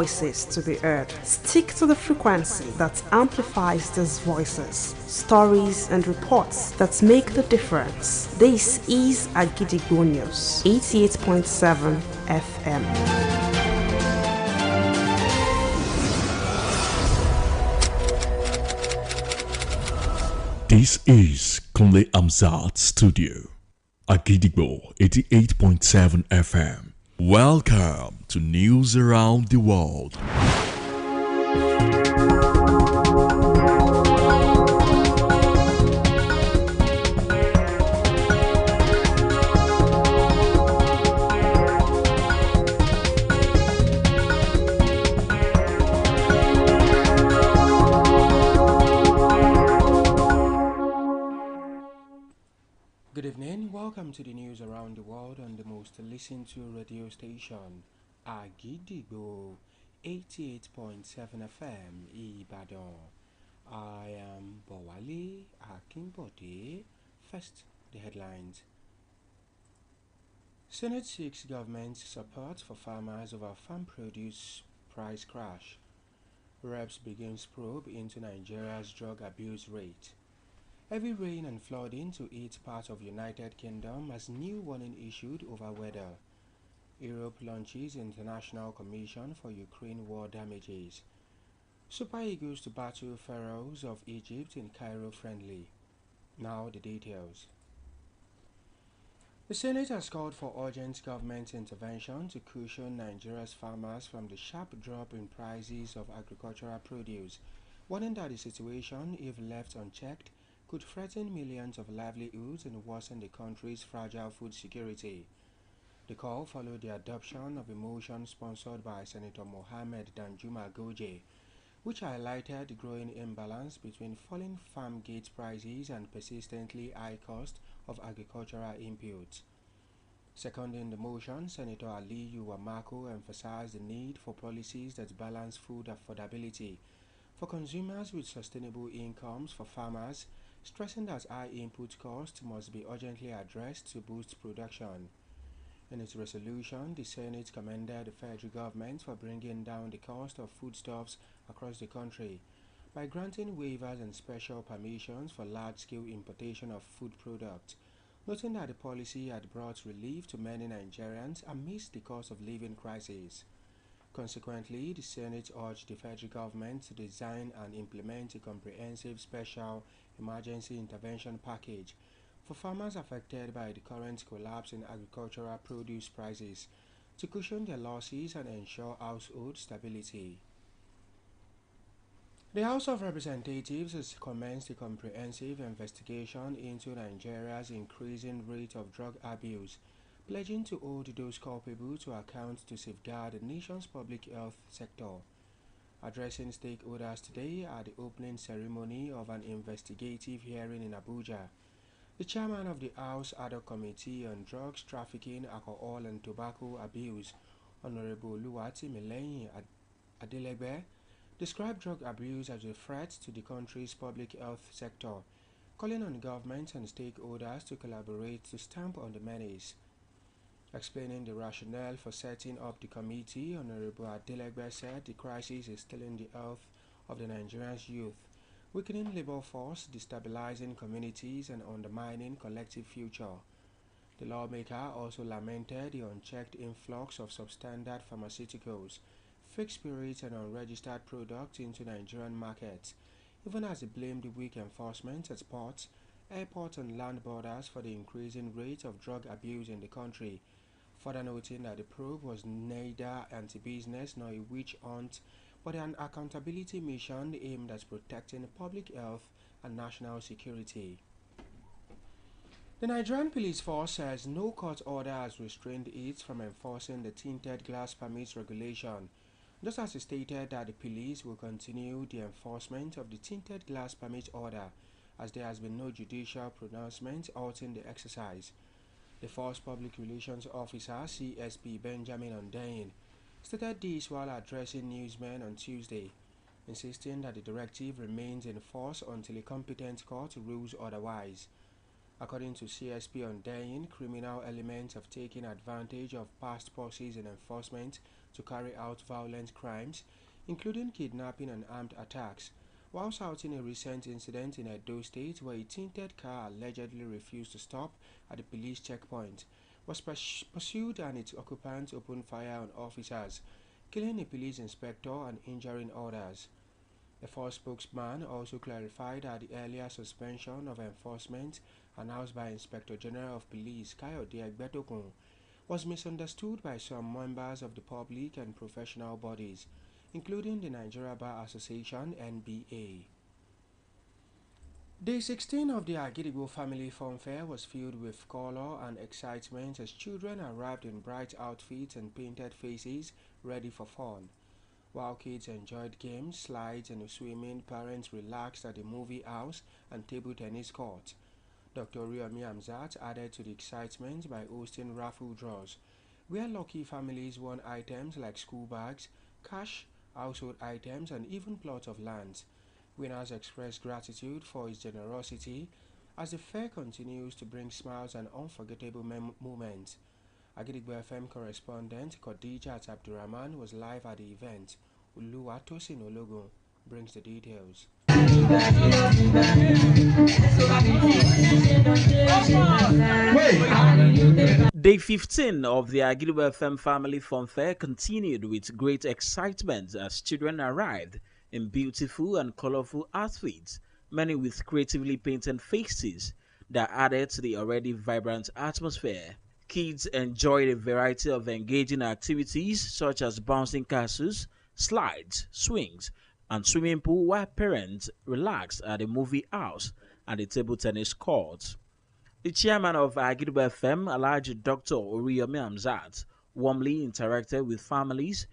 Voices to the earth. Stick to the frequency that amplifies these voices, stories, and reports that make the difference. This is Agidigbo News, 88.7 FM. This is Kunle Amzat Studio, Agidigbo 88.7 FM. Welcome to News Around the World. Good evening, welcome to the news around the world on the most listened to radio station, Agidigbo 88.7 FM, Ibadan. I am Bowale Akinbode. First, the headlines. Senate seeks government support for farmers over farm produce price crash. Reps begins probe into Nigeria's drug abuse rate. Heavy rain and flooding to 8 parts of United Kingdom as new warning issued over weather. Europe launches International Commission for Ukraine War Damages. Super Eagles to battle Pharaohs of Egypt in Cairo friendly. Now the details. The Senate has called for urgent government intervention to cushion Nigeria's farmers from the sharp drop in prices of agricultural produce, warning that the situation, if left unchecked, could threaten millions of livelihoods and worsen the country's fragile food security. The call followed the adoption of a motion sponsored by Senator Mohammed Danjuma Goje, which highlighted the growing imbalance between falling farm gate prices and persistently high cost of agricultural inputs. Seconding the motion, Senator Aliyu Wamako emphasized the need for policies that balance food affordability for consumers with sustainable incomes for farmers, stressing that high input costs must be urgently addressed to boost production. In its resolution, the Senate commended the federal government for bringing down the cost of foodstuffs across the country by granting waivers and special permissions for large-scale importation of food products, noting that the policy had brought relief to many Nigerians amidst the cost of living crisis. Consequently, the Senate urged the federal government to design and implement a comprehensive special emergency intervention package for farmers affected by the current collapse in agricultural produce prices to cushion their losses and ensure household stability. The House of Representatives has commenced a comprehensive investigation into Nigeria's increasing rate of drug abuse, pledging to hold those culpable to account to safeguard the nation's public health sector. Addressing stakeholders today at the opening ceremony of an investigative hearing in Abuja, the chairman of the House Ad hoc Committee on Drugs Trafficking, Alcohol and Tobacco Abuse, Honorable Luwatimileyin Adelegbe, described drug abuse as a threat to the country's public health sector, calling on governments and stakeholders to collaborate to stamp on the menace. Explaining the rationale for setting up the committee, Honorable Adelegbe said the crisis is stealing the health of the Nigerian youth, weakening labor force, destabilizing communities and undermining collective future. The lawmaker also lamented the unchecked influx of substandard pharmaceuticals, fake spirits and unregistered products into Nigerian markets, even as he blamed the weak enforcement at ports, airports and land borders for the increasing rate of drug abuse in the country, further noting that the probe was neither anti-business nor a witch hunt, but an accountability mission aimed at protecting public health and national security. The Nigerian police force says no court order has restrained it from enforcing the tinted glass permits regulation, just as it stated that the police will continue the enforcement of the tinted glass permit order as there has been no judicial pronouncement halting the exercise. The force public relations officer CSP Benjamin Ondeyin stated this while addressing newsmen on Tuesday, insisting that the directive remains in force until a competent court rules otherwise. According to CSP Ondeyin, criminal elements have taken advantage of past pauses in enforcement to carry out violent crimes, including kidnapping and armed attacks, while citing a recent incident in Edo State where a tinted car allegedly refused to stop at the police checkpoint, was pursued and its occupants opened fire on officers, killing a police inspector and injuring others. The force spokesman also clarified that the earlier suspension of enforcement announced by Inspector General of Police Kayode Egbetokun was misunderstood by some members of the public and professional bodies, including the Nigeria Bar Association (NBA). Day 16 of the Agidigbo Family Funfair was filled with color and excitement as children arrived in bright outfits and painted faces ready for fun. While kids enjoyed games, slides and swimming, parents relaxed at the movie house and table tennis court. Dr. Oriyomi Hamzat added to the excitement by hosting raffle draws, where lucky families won items like school bags, cash, household items and even plots of land. Winners expressed gratitude for his generosity as the fair continues to bring smiles and unforgettable moments. Agidigbo FM correspondent Khadijat Abdurrahman was live at the event. Oluwatosin Ologun brings the details. Day 15 of the Agidigbo FM Family Funfair continued with great excitement as children arrived in beautiful and colorful outfits, many with creatively painted faces that added to the already vibrant atmosphere. Kids enjoyed a variety of engaging activities such as bouncing castles, slides, swings, and swimming pool, while parents relaxed at the movie house and the table tennis court. The chairman of Agidigbo FM, Alhaji Dr. Oriyomi Hamzat, warmly interacted with families,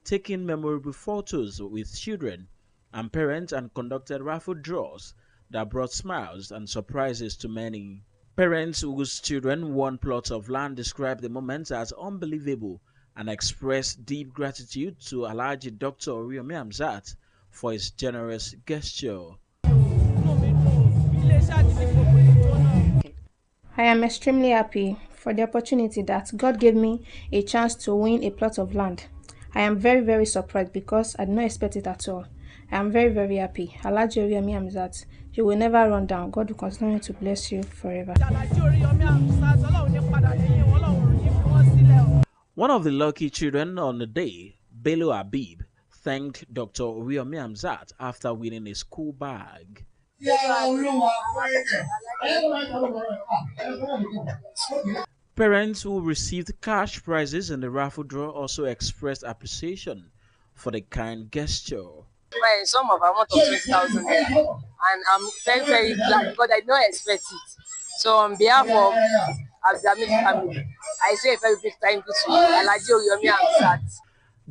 taking memorable photos with children and parents, and conducted raffle draws that brought smiles and surprises to many. Parents whose children won plots of land described the moment as unbelievable and expressed deep gratitude to Alhaji Dr. Oriyomi Hamzat for his generous gesture. I am extremely happy for the opportunity that God gave me a chance to win a plot of land. I am very, very surprised because I did not expect it at all. I am very, very happy. Alhaji Oriyomi Hamzat, you will never run down. God will continue to bless you forever. One of the lucky children on the day, Bello Habib, thanked Dr. Oriyomi Hamzat after winning a school bag. Parents who received cash prizes in the raffle draw also expressed appreciation for the kind gesture. My sum of amount of 20,000 naira, and I'm very, very glad because I did not expect it. So on behalf of Abdulhamid family, I say a very big thank you to Alhaji Oriyomi Hamzat.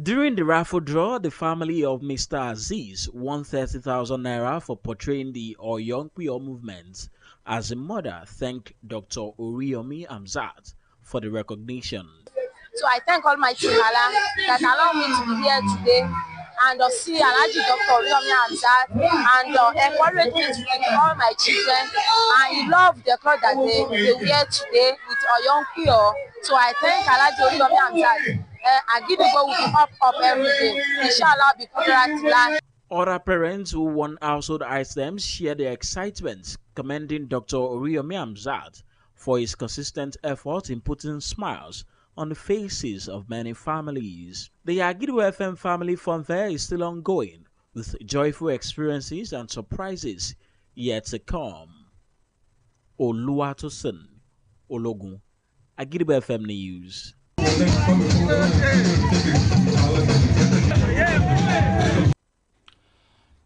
During the raffle draw, the family of Mr. Aziz won 30,000 naira for portraying the Iroyin Pelu movement, as the mother thanked Dr. Oriyomi Hamzat for the recognition. So I thank Almighty Allah that allowed me to be here today and see Alhaji Dr. Oriyomi Hamzat and encourage me to with all my children, and he loved the clothes that they wear today with Iroyin Pelu. So I thank Alhaji Oriyomi Hamzat. Agidigbo will be up every day. Inshallah, be popular. Other parents who won household items shared their excitement, commending Dr. Oriyomi Hamzat for his consistent effort in putting smiles on the faces of many families. The Agidigbo FM Family Funfair is still ongoing, with joyful experiences and surprises yet to come. Oluwatosin Ologun, Agidigbo FM News.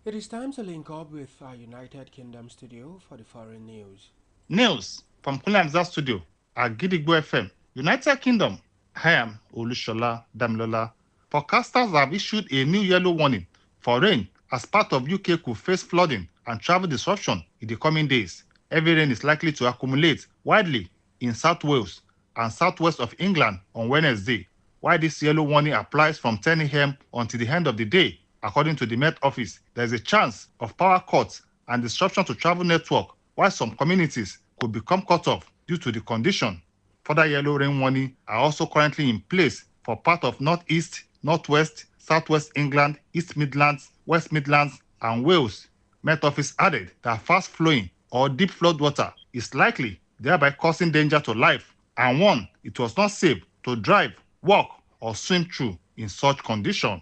It is time to link up with our United Kingdom studio for the foreign news. News from Kunle Studio at Agidigbo FM, United Kingdom. I am Olushola Damilola. Forecasters have issued a new yellow warning for rain as part of UK could face flooding and travel disruption in the coming days. Heavy rain is likely to accumulate widely in South Wales and southwest of England on Wednesday, while this yellow warning applies from 10 a.m. until the end of the day. According to the Met Office, there is a chance of power cuts and disruption to travel network, while some communities could become cut off due to the condition. Further yellow rain warning are also currently in place for part of northeast Northwest, Southwest England, East Midlands, West Midlands, and Wales. Met Office added that fast-flowing or deep flood water is likely, thereby causing danger to life, and warned it was not safe to drive, walk, or swim through in such condition.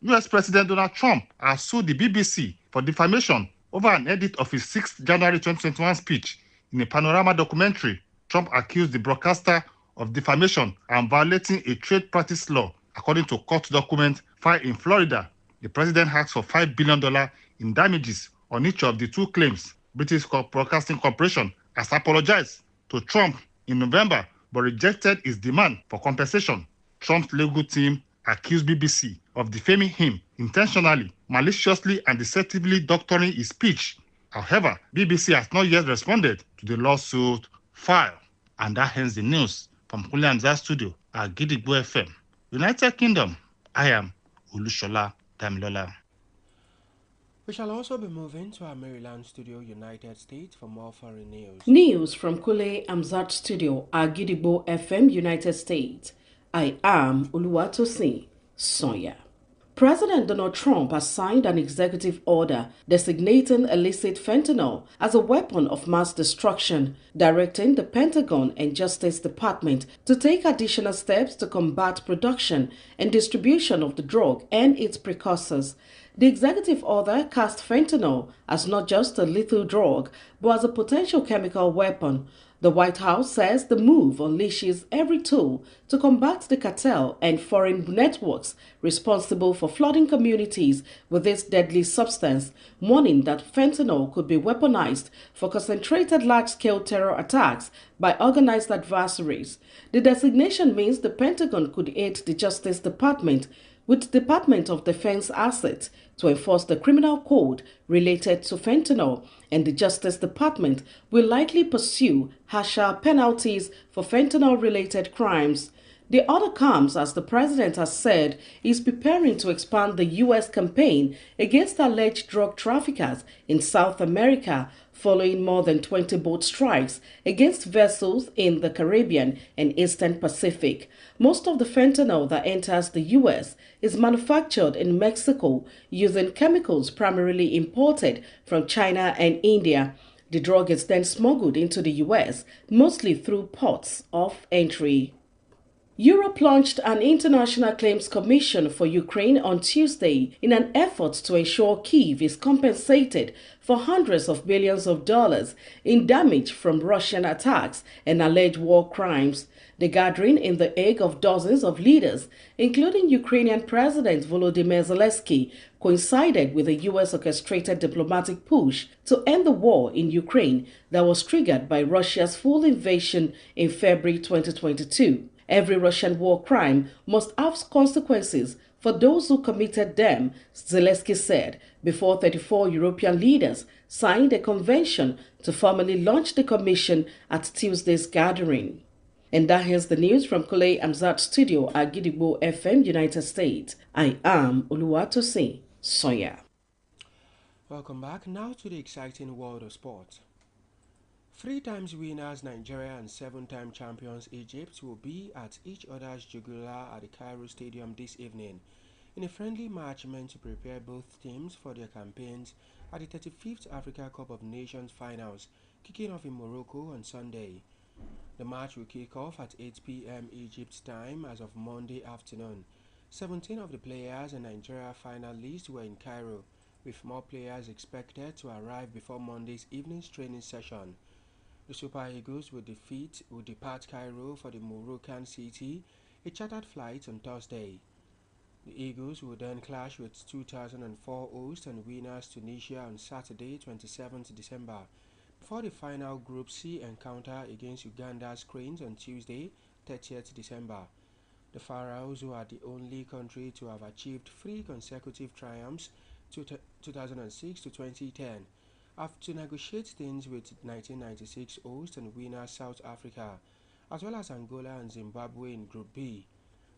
US President Donald Trump has sued the BBC for defamation over an edit of his 6th January 2021 speech. In a Panorama documentary, Trump accused the broadcaster of defamation and violating a trade practice law, according to court documents filed in Florida. The president asked for $5 billion in damages on each of the two claims. British Broadcasting Corporation has apologized to Trump in November but rejected his demand for compensation. Trump's legal team accused BBC of defaming him intentionally, maliciously, and deceptively doctoring his speech. However, BBC has not yet responded to the lawsuit filed. And that ends the news from Kulianza Studio at Gidigbo FM, United Kingdom. I am Ulushola Damilola. We shall also be moving to our Maryland studio, United States, for more foreign news. News from Kule Amzat Studio, Agidigbo FM, United States. I am Oluwatosin Sonya. President Donald Trump has signed an executive order designating illicit fentanyl as a weapon of mass destruction, directing the Pentagon and Justice Department to take additional steps to combat production and distribution of the drug and its precursors. The executive order cast fentanyl as not just a lethal drug, but as a potential chemical weapon. The White House says the move unleashes every tool to combat the cartel and foreign networks responsible for flooding communities with this deadly substance, warning that fentanyl could be weaponized for concentrated large-scale terror attacks by organized adversaries. The designation means the Pentagon could aid the Justice Department with Department of Defense assets to enforce the criminal code related to fentanyl, and the Justice Department will likely pursue harsher penalties for fentanyl-related crimes. The order comes as the president has said he's preparing to expand the U.S. campaign against alleged drug traffickers in South America, following more than 20 boat strikes against vessels in the Caribbean and Eastern Pacific. Most of the fentanyl that enters the U.S. is manufactured in Mexico using chemicals primarily imported from China and India. The drug is then smuggled into the U.S., mostly through ports of entry. Europe launched an international claims commission for Ukraine on Tuesday in an effort to ensure Kyiv is compensated for hundreds of billions of dollars in damage from Russian attacks and alleged war crimes. The gathering in The Hague of dozens of leaders, including Ukrainian President Volodymyr Zelensky, coincided with a U.S.-orchestrated diplomatic push to end the war in Ukraine that was triggered by Russia's full invasion in February 2022. Every Russian war crime must have consequences for those who committed them, Zelensky said, before 34 European leaders signed a convention to formally launch the commission at Tuesday's gathering. And that is the news from Kule Amzat Studio at Gidigbo FM, United States. I am Oluwatosin Sonya. Welcome back now to the exciting world of sport. 3 times winners Nigeria and 7-time champions Egypt will be at each other's jugular at the Cairo Stadium this evening in a friendly match meant to prepare both teams for their campaigns at the 35th Africa Cup of Nations finals kicking off in Morocco on Sunday. The match will kick off at 8 p.m. Egypt time as of Monday afternoon. 17 of the players in Nigeria final list were in Cairo, with more players expected to arrive before Monday's evening's training session. The Super Eagles will depart Cairo for the Moroccan city, a chartered flight on Thursday. The Eagles will then clash with 2004 host and winners Tunisia on Saturday, 27th December, before the final Group C encounter against Uganda's Cranes on Tuesday, 30th December. The Pharaohs, who are the only country to have achieved 3 consecutive triumphs, 2006 to 2010, have to negotiate things with 1996 host and winner South Africa, as well as Angola and Zimbabwe in Group B.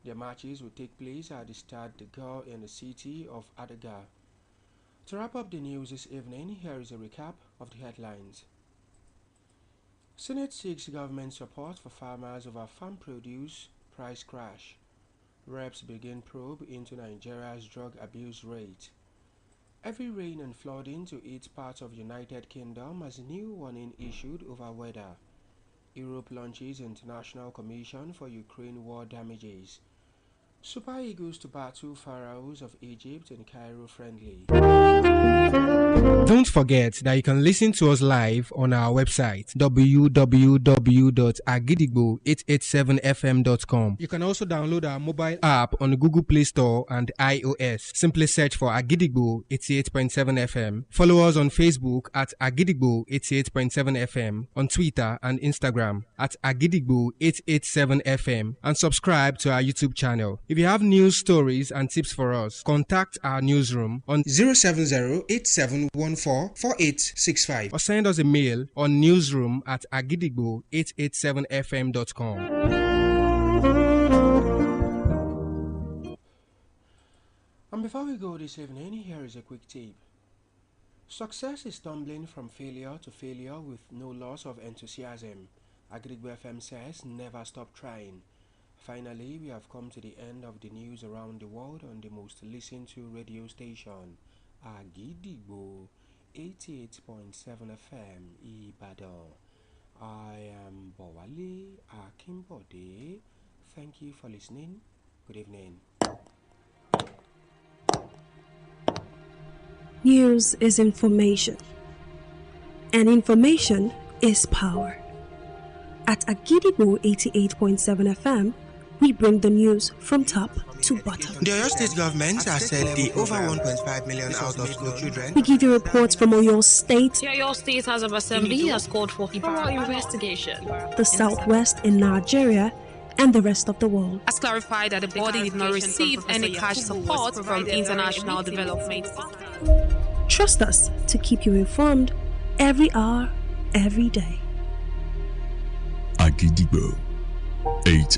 Their matches will take place at the Stade de Gaulle in the city of Adega. To wrap up the news this evening, here is a recap of the headlines. Senate seeks government support for farmers over farm produce price crash. Reps begin probe into Nigeria's drug abuse rate. Heavy rain and flooding to hit parts of United Kingdom as new warning issued over weather. Europe launches International Commission for Ukraine War Damages. Super Eagles to battle Pharaohs of Egypt in Cairo friendly. Don't forget that you can listen to us live on our website www.agidigbo887fm.com. You can also download our mobile app on the Google Play Store and iOS. Simply search for Agidigbo 88.7 FM. Follow us on Facebook at Agidigbo 88.7 FM, on Twitter and Instagram at Agidigbo 887 FM, and subscribe to our YouTube channel. If you have news stories and tips for us, contact our newsroom on 070-8714-4865 or send us a mail on newsroom@agidigbo887fm.com. And before we go this evening, here is a quick tip. Success is stumbling from failure to failure with no loss of enthusiasm. Agidigbo FM says never stop trying. Finally, we have come to the end of the news around the world on the most listened to radio station, Agidigbo 88.7 FM Ibadan. I am Bowale Akimbode. Thank you for listening. Good evening. News is information, and information is power. At Agidigbo 88.7 FM, we bring the news from top to bottom. The Oyo State government has said the over 1.5 million out-of-school children. We give you reports from Oyo State. The Oyo State House of Assembly has called for thorough investigation. The Southwest in Nigeria and the rest of the world. Has clarified that the body did not receive any cash support from international development. Trust us to keep you informed every hour, every day. Agidigbo 8